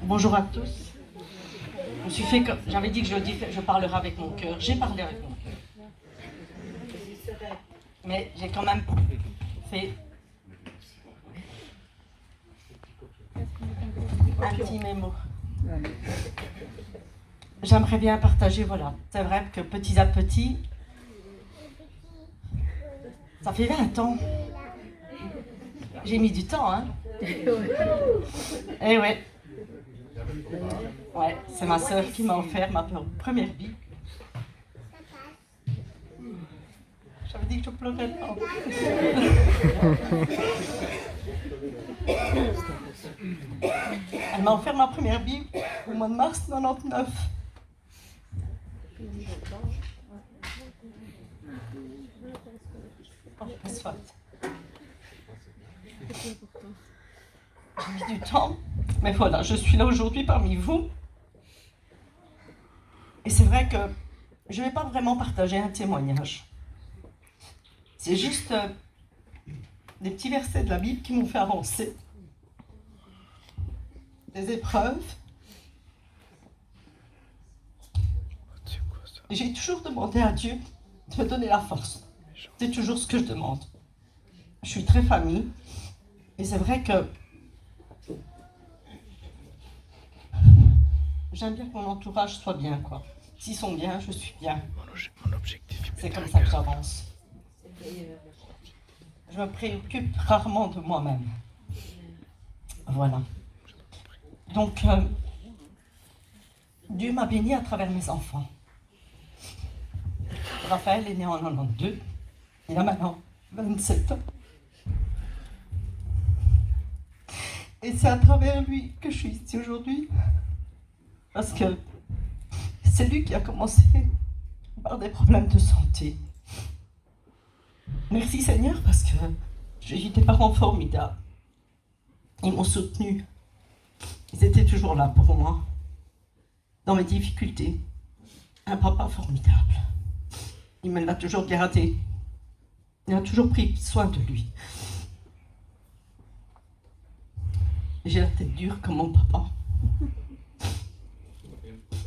Bonjour à tous. Je me suis fait comme... J'avais dit que je parlerai avec mon cœur. J'ai parlé avec mon cœur. Mais j'ai quand même fait un petit mémo. J'aimerais bien partager, voilà. C'est vrai que petit à petit, ça fait 20 ans. J'ai mis du temps, hein. Eh ouais. Ouais, c'est ma sœur qui m'a offert ma première Bible. J'avais dit que je pleurais pas. Elle m'a offert ma première Bible au mois de mars 99. Oh, je me souhaite. J'ai mis du temps, mais voilà, je suis là aujourd'hui parmi vous. Et c'est vrai que je ne vais pas vraiment partager un témoignage. C'est juste des petits versets de la Bible qui m'ont fait avancer. Des épreuves. Et j'ai toujours demandé à Dieu de me donner la force. C'est toujours ce que je demande. Je suis très famille. Et c'est vrai que j'aime bien que mon entourage soit bien, quoi. S'ils sont bien, je suis bien. Mon objectif, c'est comme ça que j'avance. Je me préoccupe rarement de moi-même. Voilà. Donc, Dieu m'a béni à travers mes enfants. Raphaël est né en 92. Il a maintenant 27 ans. Et c'est à travers lui que je suis ici aujourd'hui. Parce que c'est lui qui a commencé par des problèmes de santé. Merci Seigneur, parce que j'ai eu des parents formidables. Ils m'ont soutenu. Ils étaient toujours là pour moi, dans mes difficultés. Un papa formidable. Il me l'a toujours gardé. Il a toujours pris soin de lui. J'ai la tête dure comme mon papa,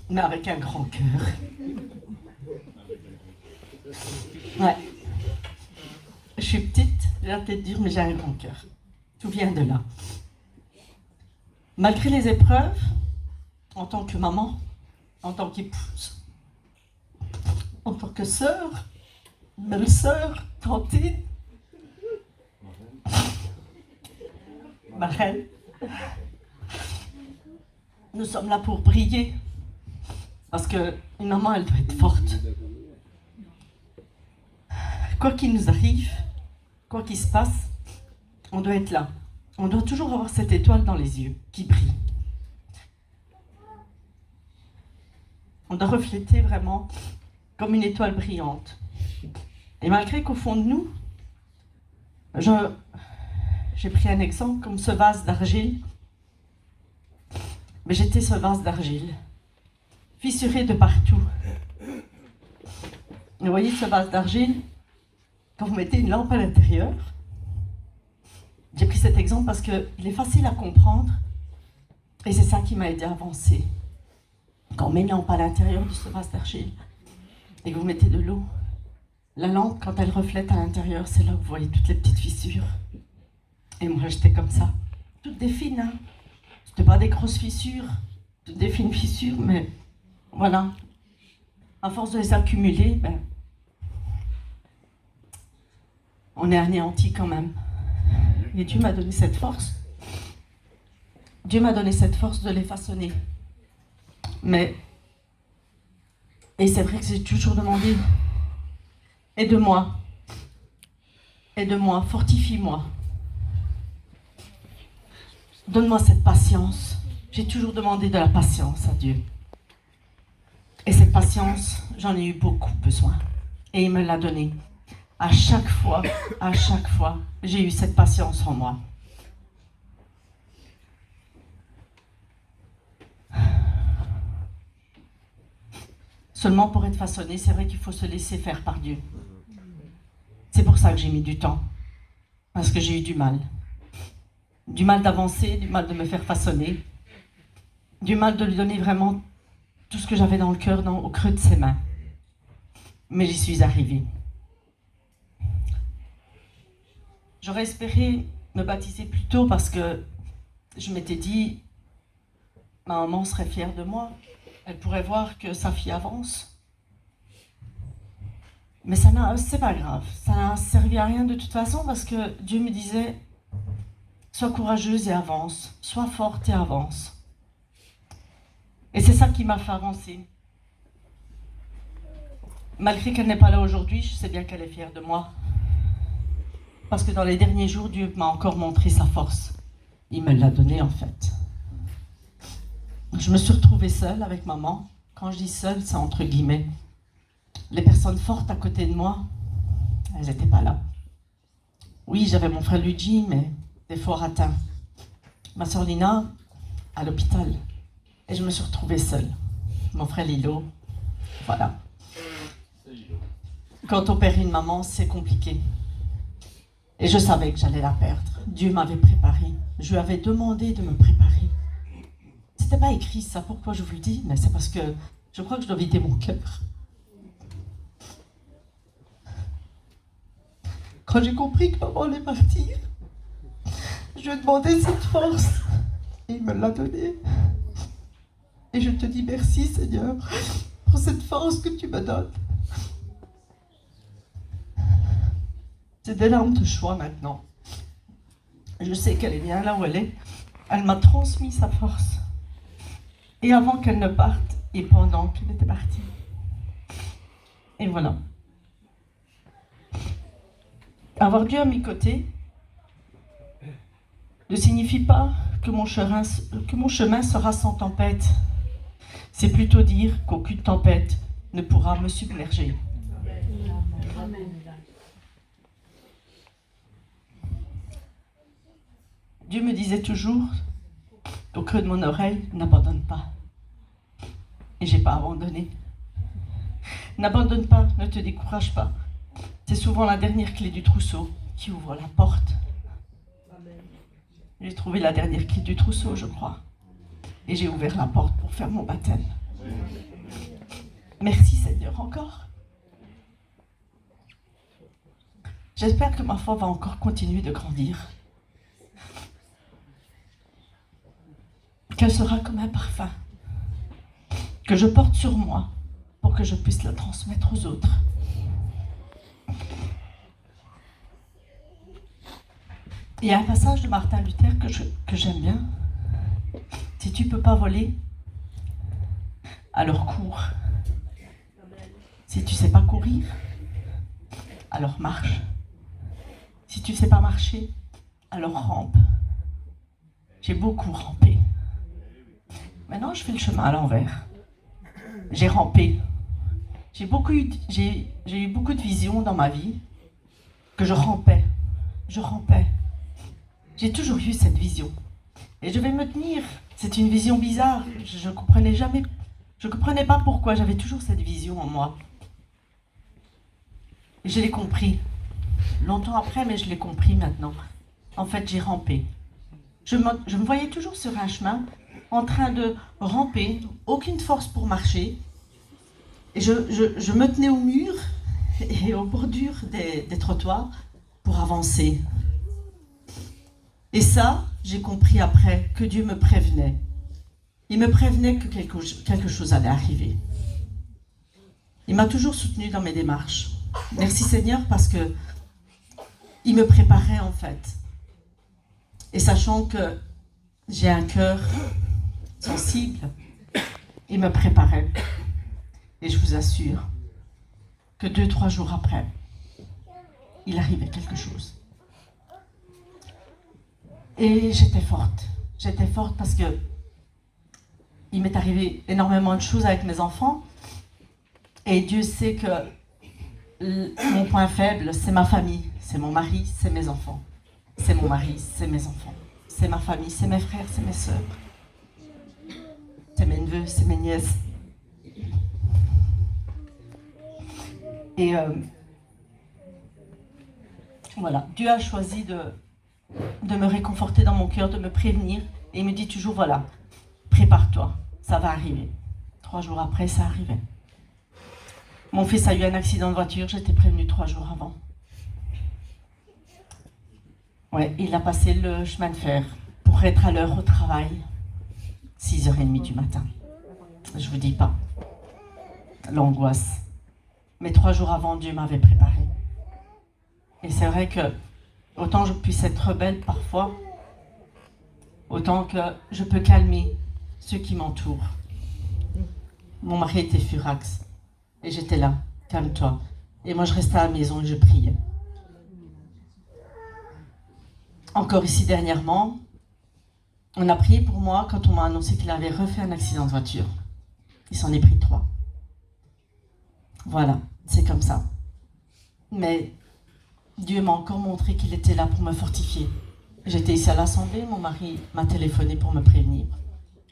mais avec un grand cœur. Ouais. Je suis petite, j'ai la tête dure, mais j'ai un grand cœur. Tout vient de là. Malgré les épreuves, en tant que maman, en tant qu'épouse, en tant que sœur, belle-sœur, tantine, marraine, nous sommes là pour briller. Parce qu'une maman, elle doit être forte. Quoi qu'il nous arrive, quoi qu'il se passe, on doit être là. On doit toujours avoir cette étoile dans les yeux qui brille. On doit refléter vraiment comme une étoile brillante. Et malgré qu'au fond de nous, j'ai pris un exemple comme ce vase d'argile. Mais j'étais ce vase d'argile, fissuré de partout. Vous voyez ce vase d'argile, quand vous mettez une lampe à l'intérieur, j'ai pris cet exemple parce qu'il est facile à comprendre et c'est ça qui m'a aidé à avancer. Quand on met une lampe à l'intérieur de ce vase d'argile et que vous mettez de l'eau, la lampe, quand elle reflète à l'intérieur, c'est là que vous voyez toutes les petites fissures. Et moi, j'étais comme ça. Toutes des fines, hein. C'était pas des grosses fissures, toutes des fines fissures, mais voilà. À force de les accumuler, ben, on est anéanti quand même. Et Dieu m'a donné cette force. Dieu m'a donné cette force de les façonner. Mais, et c'est vrai que j'ai toujours demandé, aide-moi, fortifie-moi. Donne-moi cette patience. J'ai toujours demandé de la patience à Dieu. Et cette patience, j'en ai eu beaucoup besoin. Et il me l'a donnée. À chaque fois, j'ai eu cette patience en moi. Seulement pour être façonné, c'est vrai qu'il faut se laisser faire par Dieu. C'est pour ça que j'ai mis du temps. Parce que j'ai eu du mal. Du mal d'avancer, du mal de me faire façonner. Du mal de lui donner vraiment tout ce que j'avais dans le cœur, au creux de ses mains. Mais j'y suis arrivée. J'aurais espéré me baptiser plus tôt parce que je m'étais dit, ma maman serait fière de moi. Elle pourrait voir que sa fille avance. Mais c'est pas grave. Ça n'a servi à rien de toute façon parce que Dieu me disait, sois courageuse et avance. Sois forte et avance. Et c'est ça qui m'a fait avancer. Malgré qu'elle n'est pas là aujourd'hui, je sais bien qu'elle est fière de moi. Parce que dans les derniers jours, Dieu m'a encore montré sa force. Il me l'a donnée en fait. Je me suis retrouvée seule avec maman. Quand je dis seule, c'est entre guillemets. Les personnes fortes à côté de moi, elles n'étaient pas là. Oui, j'avais mon frère Luigi, mais des fois atteint. Ma soeur Lina, à l'hôpital. Et je me suis retrouvée seule. Mon frère Lilo, voilà. Quand on perd une maman, c'est compliqué. Et je savais que j'allais la perdre. Dieu m'avait préparé. Je lui avais demandé de me préparer. C'était pas écrit ça, pourquoi je vous le dis? Mais c'est parce que je crois que je dois vider mon cœur. Quand j'ai compris que maman allait partir, je lui ai demandé cette force. Et il me l'a donnée. Et je te dis merci, Seigneur, pour cette force que tu me donnes. C'est des larmes de joie maintenant. Je sais qu'elle est bien là où elle est. Elle m'a transmis sa force. Et avant qu'elle ne parte, et pendant qu'elle était partie. Et voilà. Avoir Dieu à mes côtés ne signifie pas que mon chemin sera sans tempête. C'est plutôt dire qu'aucune tempête ne pourra me submerger. Dieu me disait toujours, au creux de mon oreille, n'abandonne pas. Et j'ai pas abandonné. N'abandonne pas, ne te décourage pas. C'est souvent la dernière clé du trousseau qui ouvre la porte. J'ai trouvé la dernière clé du trousseau, je crois. Et j'ai ouvert la porte pour faire mon baptême. Merci Seigneur encore. J'espère que ma foi va encore continuer de grandir. Qu'elle sera comme un parfum que je porte sur moi pour que je puisse la transmettre aux autres. Il y a un passage de Martin Luther que j'aime bien. Si tu ne peux pas voler, alors cours. Si tu ne sais pas courir, alors marche. Si tu ne sais pas marcher, alors rampe. J'ai beaucoup rampé. Maintenant, je fais le chemin à l'envers. J'ai rampé. J'ai eu beaucoup de visions dans ma vie que je rampais. Je rampais. J'ai toujours eu cette vision. Et je vais me tenir. C'est une vision bizarre. Je comprenais pas pourquoi j'avais toujours cette vision en moi. Et je l'ai compris. Longtemps après, mais je l'ai compris maintenant. En fait, j'ai rampé. Je me voyais toujours sur un chemin, en train de ramper, aucune force pour marcher. Et je me tenais au mur et aux bordures des trottoirs pour avancer. Et ça, j'ai compris après que Dieu me prévenait. Il me prévenait que quelque chose allait arriver. Il m'a toujours soutenue dans mes démarches. Merci Seigneur parce que il me préparait en fait. Et sachant que j'ai un cœur sensible, il me préparait. Et je vous assure que 2-3 jours après, il arrivait quelque chose. Et j'étais forte. J'étais forte parce que il m'est arrivé énormément de choses avec mes enfants. Et Dieu sait que mon point faible, c'est ma famille. C'est mon mari, c'est mes enfants. C'est mon mari, c'est mes enfants. C'est ma famille, c'est mes frères, c'est mes sœurs. C'est mes neveux, c'est mes nièces. Et voilà, Dieu a choisi de me réconforter dans mon cœur, de me prévenir. Et il me dit toujours, voilà, prépare-toi, ça va arriver. 3 jours après, ça arrivait. Mon fils a eu un accident de voiture, j'étais prévenue 3 jours avant. Ouais, il a passé le chemin de fer pour être à l'heure au travail. 6h30 du matin. Je vous dis pas. L'angoisse. Mais 3 jours avant, Dieu m'avait préparé. Et c'est vrai que, autant je puisse être rebelle parfois, autant que je peux calmer ceux qui m'entourent. Mon mari était furax. Et j'étais là, calme-toi. Et moi, je restais à la maison et je priais. Encore ici dernièrement, on a prié pour moi quand on m'a annoncé qu'il avait refait un accident de voiture. Il s'en est pris 3. Voilà, c'est comme ça. Mais Dieu m'a encore montré qu'il était là pour me fortifier. J'étais ici à l'Assemblée, mon mari m'a téléphoné pour me prévenir.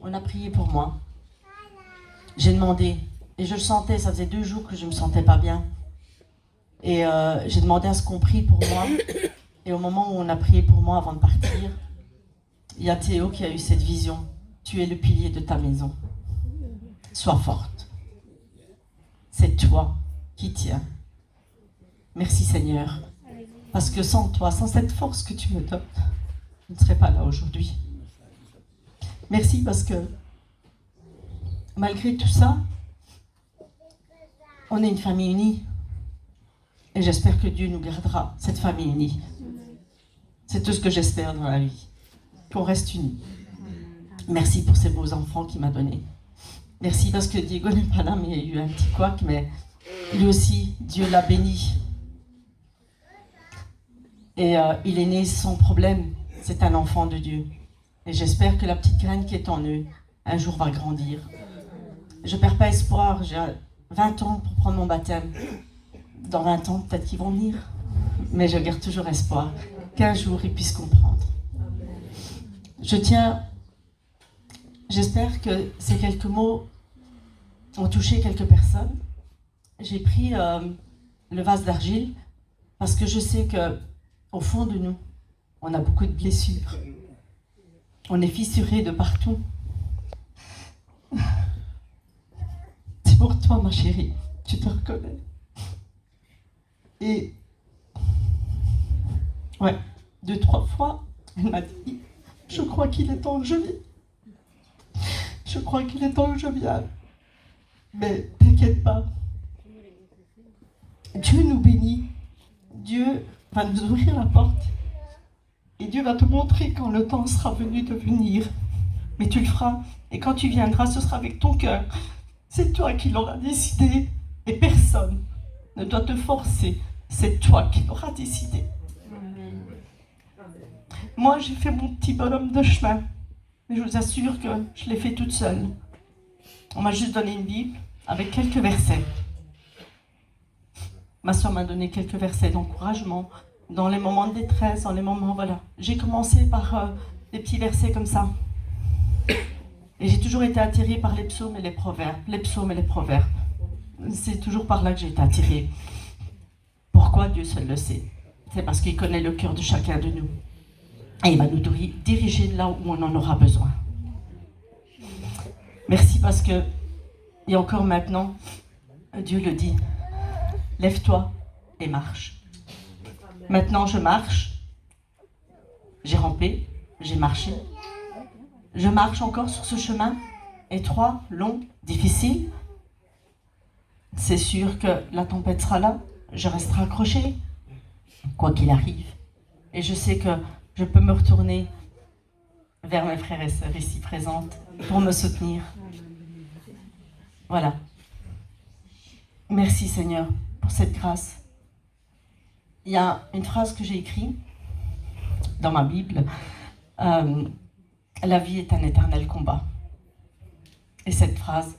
On a prié pour moi. J'ai demandé, et je le sentais, ça faisait 2 jours que je ne me sentais pas bien. Et j'ai demandé à ce qu'on prie pour moi. Et au moment où on a prié pour moi avant de partir, il y a Théo qui a eu cette vision. Tu es le pilier de ta maison. Sois forte. C'est toi qui tiens. Merci Seigneur. Parce que sans toi, sans cette force que tu me donnes, je ne serais pas là aujourd'hui. Merci parce que malgré tout ça, on est une famille unie. Et j'espère que Dieu nous gardera, cette famille unie. C'est tout ce que j'espère dans la vie. Qu'on reste unis. Merci pour ces beaux enfants qu'il m'a donnés. Merci parce que Diego n'est pas là, mais il y a eu un petit couac, mais lui aussi, Dieu l'a béni. Et il est né sans problème. C'est un enfant de Dieu. Et j'espère que la petite graine qui est en eux, un jour va grandir. Je ne perds pas espoir. J'ai 20 ans pour prendre mon baptême. Dans 20 ans, peut-être qu'ils vont venir. Mais je garde toujours espoir qu'un jour, ils puissent comprendre. J'espère que ces quelques mots ont touché quelques personnes. J'ai pris le vase d'argile parce que je sais que au fond de nous, on a beaucoup de blessures. On est fissurés de partout. C'est pour toi, ma chérie. Tu te reconnais. Et ouais, 2-3 fois, elle m'a dit, je crois qu'il est temps que je vienne. Je crois qu'il est temps que je vienne. Mais t'inquiète pas. Dieu nous bénit. Dieu va nous ouvrir la porte. Et Dieu va te montrer quand le temps sera venu de venir. Mais tu le feras. Et quand tu viendras, ce sera avec ton cœur. C'est toi qui l'auras décidé. Et personne ne doit te forcer. C'est toi qui l'auras décidé. Moi, j'ai fait mon petit bonhomme de chemin. Mais je vous assure que je l'ai fait toute seule. On m'a juste donné une Bible avec quelques versets. Ma soeur m'a donné quelques versets d'encouragement dans les moments de détresse, dans les moments, voilà. J'ai commencé par des petits versets comme ça. Et j'ai toujours été attirée par les psaumes et les proverbes. Les psaumes et les proverbes. C'est toujours par là que j'ai été attirée. Pourquoi? Dieu seul le sait. C'est parce qu'il connaît le cœur de chacun de nous. Et il va nous diriger là où on en aura besoin. Merci parce que, et encore maintenant, Dieu le dit, lève-toi et marche. Maintenant je marche, j'ai rampé, j'ai marché. Je marche encore sur ce chemin étroit, long, difficile. C'est sûr que la tempête sera là, je resterai accrochée, quoi qu'il arrive. Et je sais que je peux me retourner vers mes frères et sœurs ici présentes pour me soutenir. Voilà. Merci Seigneur pour cette grâce. Il y a une phrase que j'ai écrite dans ma Bible. La vie est un éternel combat. Et cette phrase,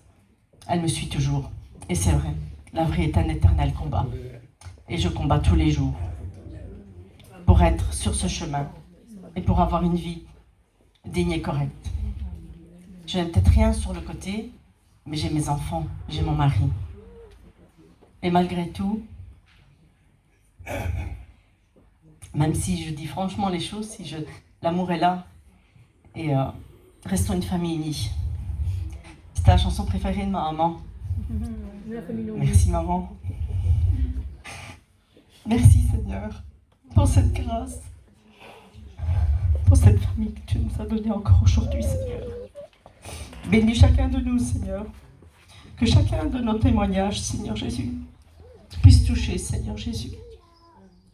elle me suit toujours. Et c'est vrai, la vie est un éternel combat. Et je combats tous les jours pour être sur ce chemin et pour avoir une vie digne et correcte. Je n'ai peut-être rien sur le côté, mais j'ai mes enfants, j'ai mon mari. Et malgré tout, Même si je dis franchement les choses, l'amour est là. Et restons une famille unie. C'était la chanson préférée de ma maman. Merci maman. Merci Seigneur pour cette grâce, pour cette famille que tu nous as donnée encore aujourd'hui Seigneur. Bénis chacun de nous Seigneur. Que chacun de nos témoignages Seigneur Jésus puisse toucher Seigneur Jésus.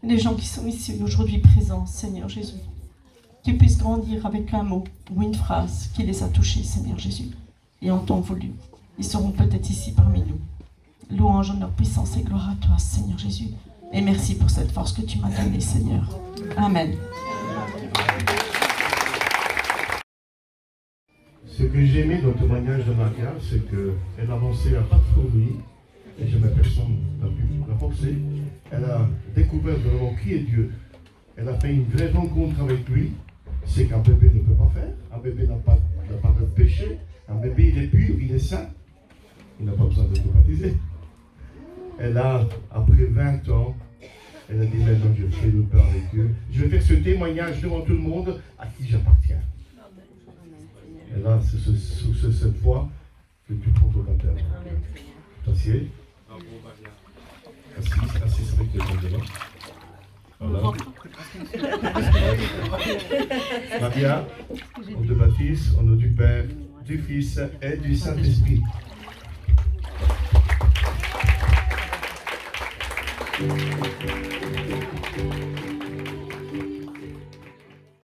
Les gens qui sont ici aujourd'hui présents Seigneur Jésus. Qu'ils puissent grandir avec un mot ou une phrase qui les a touchés Seigneur Jésus. Et en temps voulu, ils seront peut-être ici parmi nous. Louange, honneur, puissance et gloire à toi, Seigneur Jésus. Et merci pour cette force que tu m'as donnée, Seigneur. Amen. Ce que j'ai aimé dans le témoignage de Maria, c'est qu'elle avançait à pas de fourmi, et jamais personne n'a pu la forcer. Elle a découvert vraiment qui est Dieu. Elle a fait une vraie rencontre avec lui. C'est qu'un bébé ne peut pas faire. Un bébé n'a pas de péché. Un bébé, il est pur, il est saint. Il n'a pas besoin d'être baptisé. Elle a, après 20 ans, elle a dit maintenant je fais le pain avec Dieu. Je vais faire ce témoignage devant tout le monde à qui j'appartiens. Et là, c'est cette fois que tu prends ton baptême. T'assieds. Assis avec les gens devant. Voilà. Maria, on te baptise au nom du Père, du Fils et du Saint-Esprit.